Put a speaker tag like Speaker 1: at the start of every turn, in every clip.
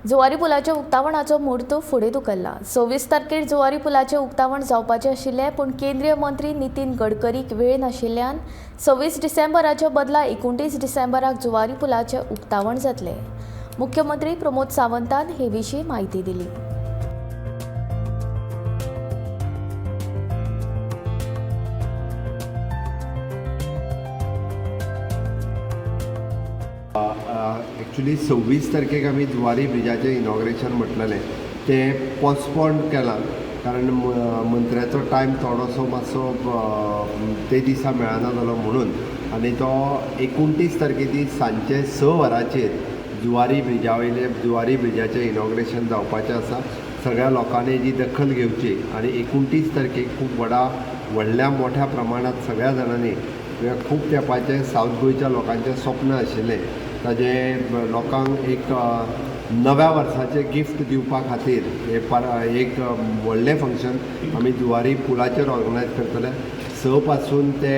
Speaker 1: जुवारी पुलाच्या उक्तावणाचो म्हूर्त फुडें धुकल्ला। 26 तारखेर जुवारी पुलाचें उक्तावण जावपाचें आशिल्लें, पूण केंद्रीय मंत्री नितीन गडकरीक वेळ नाशिल्ल्यान 26 डिसेंबराच्या बदला 29 डिसेंबराक जुवारी पुलाचें उक्तावण जातलें। मुख्यमंत्री प्रमोद सावंतान हे विशीं माहिती दिली।
Speaker 2: ॲक्च्युली 26 तारखेक आमी जुवारी ब्रिजाचें इनॉग्रेशन म्हटलेलें तें पोस्टपोन केलां, कारण मंत्र्याचो टायम थोडोसो मातसो ते दिसा मेळना जालो म्हणून, आनी तो 29 तारखे दीस सांजचे 6 वरांचेर जुवारी ब्रिजाचें इनॉग्रेशन जावपाचें आसा। सगळ्या लोकांनी जी दखल घेवची आनी 29 तारखेक खूब व्हडल्या मोठ्या प्रमाणांत सगळ्या जाणांनी खूब तेंपाचें सावथ गोंयच्या लोकांचें स्वप्न आशिल्लें ताजें लोकांक एक नव्या वर्साचें गिफ्ट दिवपा खातीर एक व्हडलें फंक्शन आमी जुवारी पुलाचेर ऑर्गनायज करतले। 6 पासून ते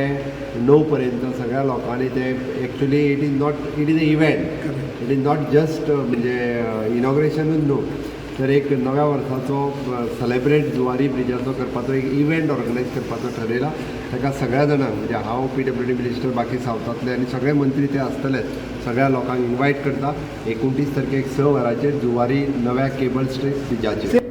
Speaker 2: 9 पर्यंत सगळ्या लोकांनी ते actually it is a event, it is not just म्हणजे इनॉग्रेशनूच न्हू, तर एक नव्या वर्साचो सेलेब्रेट जुवारी ब्रिजाचो करपाचो एक इव्हेंट ऑर्गनायज करपाचो ठरयला। ताका सगळ्या जाणांक म्हणजे हांव PWD मिनिस्टर बाकी सावथांतले आनी सगळे मंत्री ते आसतलेच, सगळ्या लोकांक इन्वायट करता 29 तारखेक 6 वरांचेर जुवारी नव्या केबल स्ट्रीट ब्रिजाचेर।